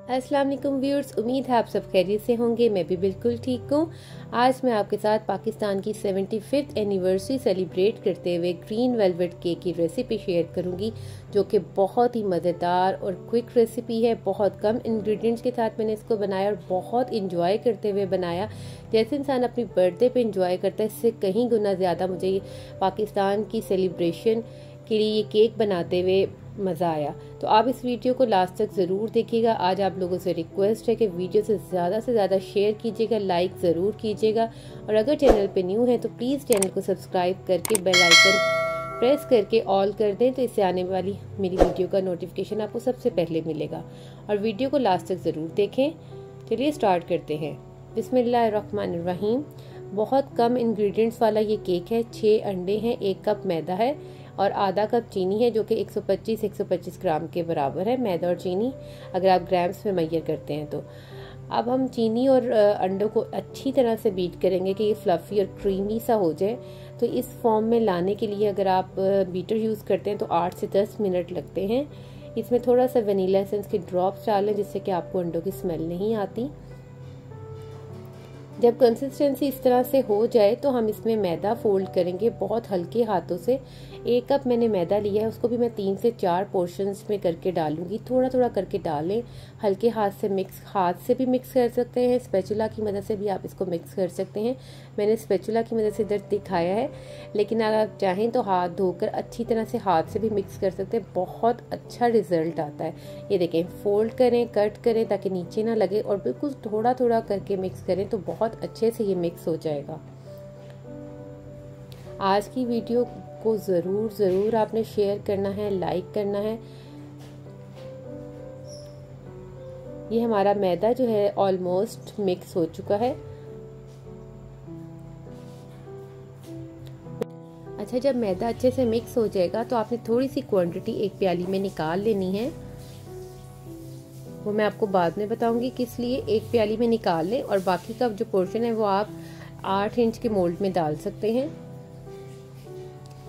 अस्सलाम वालेकुम व्यूअर्स, उम्मीद है आप सब खैरियत से होंगे। मैं भी बिल्कुल ठीक हूँ। आज मैं आपके साथ पाकिस्तान की 75th एनिवर्सरी सेलिब्रेट करते हुए ग्रीन वेलवेट केक की रेसिपी शेयर करूँगी, जो कि बहुत ही मज़ेदार और क्विक रेसिपी है। बहुत कम इंग्रेडिएंट्स के साथ मैंने इसको बनाया और बहुत इंजॉय करते हुए बनाया। जैसे इंसान अपनी बर्थडे पे इंजॉय करता है, इससे कहीं गुना ज़्यादा मुझे पाकिस्तान की सेलिब्रेशन के लिए ये केक बनाते हुए मज़ा आया। तो आप इस वीडियो को लास्ट तक ज़रूर देखिएगा। आज आप लोगों से रिक्वेस्ट है कि वीडियो से ज़्यादा शेयर कीजिएगा, लाइक ज़रूर कीजिएगा, और अगर चैनल पे न्यू है तो प्लीज़ चैनल को सब्सक्राइब करके बेल आइकन प्रेस करके ऑल कर दें, तो इससे आने वाली मेरी वीडियो का नोटिफिकेशन आपको सबसे पहले मिलेगा। और वीडियो को लास्ट तक ज़रूर देखें। चलिए स्टार्ट करते हैं। बिस्मिल्लाहिर्रहमानिर्रहीम। बहुत कम इंग्रेडिएंट्स वाला ये केक है। 6 अंडे हैं, 1 कप मैदा है और आधा कप चीनी है, जो कि 125 ग्राम के बराबर है। मैदा और चीनी अगर आप ग्राम्स में मेजर करते हैं तो। अब हम चीनी और अंडों को अच्छी तरह से बीट करेंगे कि ये फ्लफ़ी और क्रीमी सा हो जाए। तो इस फॉर्म में लाने के लिए अगर आप बीटर यूज़ करते हैं तो 8 से 10 मिनट लगते हैं। इसमें थोड़ा सा वनीला एसेंस के ड्रॉप्स डालें, जिससे कि आपको अंडों की स्मेल नहीं आती। जब कंसिस्टेंसी इस तरह से हो जाए तो हम इसमें मैदा फोल्ड करेंगे बहुत हल्के हाथों से। 1 कप मैंने मैदा लिया है, उसको भी मैं 3 से 4 पोर्शंस में करके डालूंगी। थोड़ा थोड़ा करके डालें, हल्के हाथ से भी मिक्स कर सकते हैं, स्पैचुला की मदद से भी आप इसको मिक्स कर सकते हैं। मैंने स्पैचुला की मदद से इधर दिखाया है, लेकिन अगर आप चाहें तो हाथ धोकर अच्छी तरह से हाथ से भी मिक्स कर सकते हैं। बहुत अच्छा रिजल्ट आता है। ये देखें, फोल्ड करें, कट करें ताकि नीचे ना लगे, और बिल्कुल थोड़ा थोड़ा करके मिक्स करें तो बहुत अच्छे से ये मिक्स हो जाएगा। आज की वीडियो को ज़रूर आपने शेयर करना है, लाइक करना है। ये हमारा मैदा जो है ऑलमोस्ट मिक्स हो चुका है। अच्छा, जब मैदा अच्छे से मिक्स हो जाएगा तो आपने थोड़ी सी क्वांटिटी एक प्याली में निकाल लेनी है। वो मैं आपको बाद में बताऊंगी किस लिए। एक प्याली में निकाल लें और बाकी का जो पोर्शन है वो आप 8 इंच के मोल्ड में डाल सकते हैं।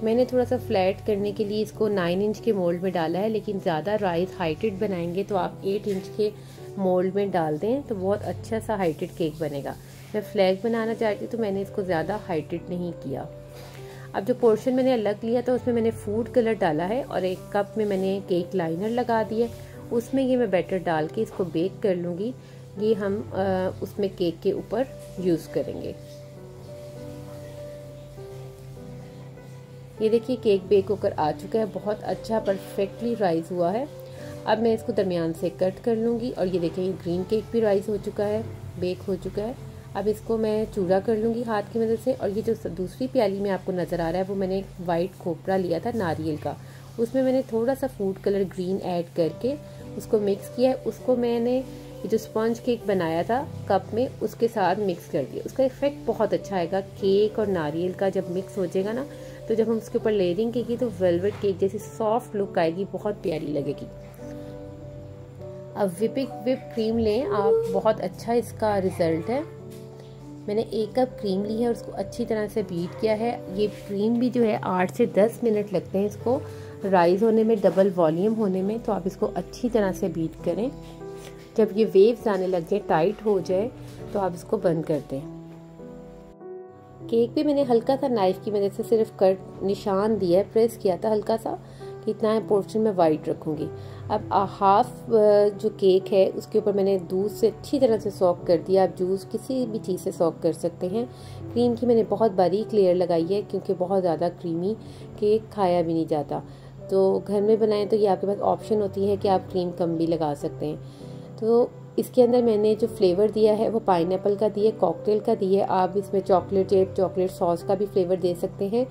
मैंने थोड़ा सा फ्लैट करने के लिए इसको 9 इंच के मोल्ड में डाला है, लेकिन ज़्यादा राइस हाइटेड बनाएंगे तो आप 8 इंच के मोल्ड में डाल दें तो बहुत अच्छा सा हाइटेड केक बनेगा। मैं फ्लैग बनाना चाहती हूँ तो मैंने इसको ज़्यादा हाइटेड नहीं किया। अब जो पोर्शन मैंने अलग लिया था उसमें मैंने फूड कलर डाला है और 1 कप में मैंने केक लाइनर लगा दिया। उसमें ये मैं बैटर डाल के इसको बेक कर लूँगी। ये हम उसमें केक के ऊपर यूज़ करेंगे। ये देखिए, केक बेक होकर आ चुका है, बहुत अच्छा परफेक्टली राइज हुआ है। अब मैं इसको दरमियान से कट कर लूँगी। और ये देखिए, ग्रीन केक भी राइज हो चुका है, बेक हो चुका है। अब इसको मैं चूरा कर लूँगी हाथ की मदद से। और ये जो दूसरी प्याली में आपको नज़र आ रहा है वो मैंने वाइट खोपरा लिया था नारियल का, उसमें मैंने थोड़ा सा फूड कलर ग्रीन ऐड करके उसको मिक्स किया है। उसको मैंने ये जो स्पंज केक बनाया था कप में उसके साथ मिक्स कर दिया। उसका इफेक्ट बहुत अच्छा आएगा। केक और नारियल का जब मिक्स हो जाएगा ना, तो जब हम उसके ऊपर लेयरिंग की तो वेलवेट केक जैसी सॉफ्ट लुक आएगी, बहुत प्यारी लगेगी। अब विप क्रीम लें आप, बहुत अच्छा इसका रिजल्ट है। मैंने 1 कप क्रीम ली है और उसको अच्छी तरह से बीट किया है। ये क्रीम भी जो है 8 से 10 मिनट लगते हैं इसको राइज होने में, डबल वॉल्यूम होने में। तो आप इसको अच्छी तरह से बीट करें। जब ये वेव्स आने लग जाए, टाइट हो जाए, तो आप इसको बंद कर दें। केक पे मैंने हल्का सा नाइफ की मदद से सिर्फ कट निशान दिया है, प्रेस किया था हल्का सा कि इतना पोर्शन में वाइट रखूँगी। अब हाफ जो केक है उसके ऊपर मैंने दूध से अच्छी तरह से सॉक कर दिया। आप जूस किसी भी चीज़ से सॉक कर सकते हैं। क्रीम की मैंने बहुत बारीक लेयर लगाई है, क्योंकि बहुत ज़्यादा क्रीमी केक खाया भी नहीं जाता। तो घर में बनाएं तो ये आपके पास ऑप्शन होती है कि आप क्रीम कम भी लगा सकते हैं। तो इसके अंदर मैंने जो फ्लेवर दिया है वो पाइनएप्पल का दिया, कॉकटेल का दिया। आप इसमें चॉकलेट सॉस का भी फ्लेवर दे सकते हैं।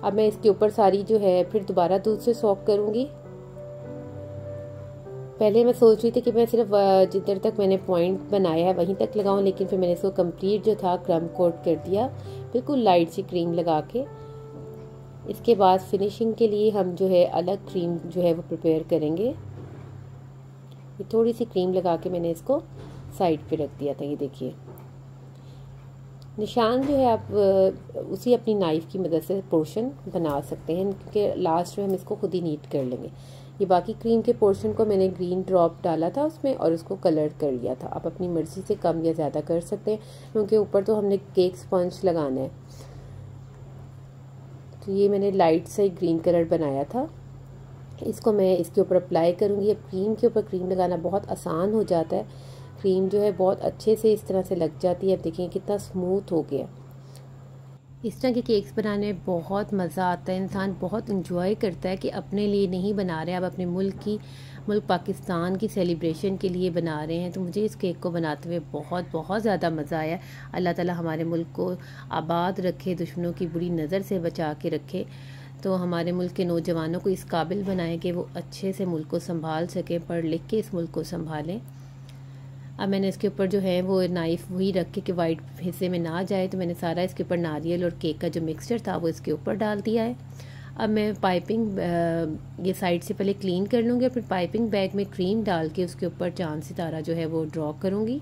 अब मैं इसके ऊपर सारी जो है फिर दोबारा दूध से सॉक करूँगी। पहले मैं सोच रही थी कि मैं सिर्फ जिधर तक मैंने पॉइंट बनाया है वहीं तक लगाऊं, लेकिन फिर मैंने इसको कंप्लीट जो था क्रम कोट कर दिया, बिल्कुल लाइट सी क्रीम लगा के। इसके बाद फिनिशिंग के लिए हम जो है अलग क्रीम जो है वो प्रिपेयर करेंगे। ये थोड़ी सी क्रीम लगा के मैंने इसको साइड पे रख दिया था। ये देखिए, निशान जो है आप उसी अपनी नाइफ की मदद से पोर्शन बना सकते हैं, क्योंकि लास्ट में हम इसको खुद ही नीट कर लेंगे। ये बाकी क्रीम के पोर्शन को मैंने ग्रीन ड्रॉप डाला था उसमें और उसको कलर कर लिया था। आप अपनी मर्ज़ी से कम या ज़्यादा कर सकते हैं, क्योंकि ऊपर तो हमने केक स्पंज लगाना है। तो ये मैंने लाइट से ग्रीन कलर बनाया था, इसको मैं इसके ऊपर अप्लाई करूँगी। अब क्रीम के ऊपर क्रीम लगाना बहुत आसान हो जाता है, क्रीम जो है बहुत अच्छे से इस तरह से लग जाती है। अब देखिए कितना स्मूथ हो गया। इस तरह के केक्स बनाने में बहुत मज़ा आता है, इंसान बहुत इंजॉय करता है कि अपने लिए नहीं बना रहे, आप अपने मुल्क पाकिस्तान की सेलिब्रेशन के लिए बना रहे हैं। तो मुझे इस केक को बनाते हुए बहुत बहुत ज़्यादा मज़ा आया। अल्लाह ताला हमारे मुल्क को आबाद रखे, दुश्मनों की बुरी नज़र से बचा के रखे। तो हमारे मुल्क के नौजवानों को इस काबिल बनाएं कि वो अच्छे से मुल्क को संभाल सकें, पढ़ लिख के इस मुल्क को संभालें। अब मैंने इसके ऊपर जो है वो नाइफ़ वही रख के कि वाइट हिस्से में ना जाए, तो मैंने सारा इसके ऊपर नारियल और केक का जो मिक्सचर था वो इसके ऊपर डाल दिया है। अब मैं पाइपिंग ये साइड से पहले क्लीन कर लूँगी और फिर पाइपिंग बैग में क्रीम डाल के उसके ऊपर चांद सितारा जो है वो ड्रॉ करूँगी।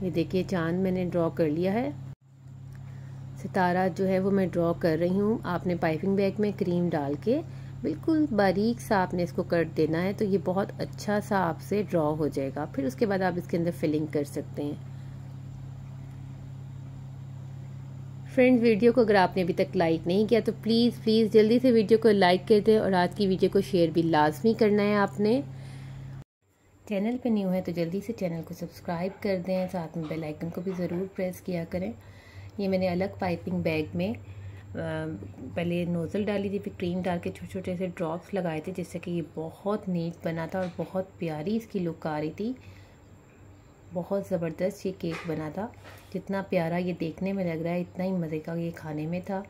ये देखिए चांद मैंने ड्रॉ कर लिया है, सितारा जो है वो मैं ड्रॉ कर रही हूँ। आपने पाइपिंग बैग में क्रीम डाल के बिल्कुल बारीक सा आपने इसको कट देना है, तो ये बहुत अच्छा सा आपसे ड्रॉ हो जाएगा। फिर उसके बाद आप इसके अंदर फिलिंग कर सकते हैं। फ्रेंड्स, वीडियो को अगर आपने अभी तक लाइक नहीं किया तो प्लीज़ जल्दी से वीडियो को लाइक कर दें और आज की वीडियो को शेयर भी लाजमी करना है आपने। चैनल पे न्यू है तो जल्दी से चैनल को सब्सक्राइब कर दें, साथ में बेल आइकन को भी ज़रूर प्रेस किया करें। ये मैंने अलग पाइपिंग बैग में पहले नोज़ल डाली थी, फिर क्रीम डाल के छोटे छोटे से ड्रॉप्स लगाए थे, जिससे कि ये बहुत नीट बना था और बहुत प्यारी इसकी लुक आ रही थी। बहुत ज़बरदस्त ये केक बना था। जितना प्यारा ये देखने में लग रहा है इतना ही मज़े का ये खाने में था।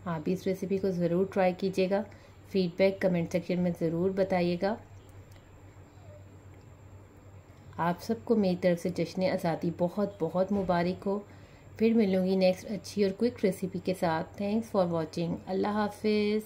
आप भी इस रेसिपी को ज़रूर ट्राई कीजिएगा, फीडबैक कमेंट सेक्शन में ज़रूर बताइएगा। आप सबको मेरी तरफ से जश्न आज़ादी बहुत बहुत मुबारक हो। फिर मिलूँगी नेक्स्ट अच्छी और क्विक रेसिपी के साथ। Thanks for watching. अल्लाह हाफिज़।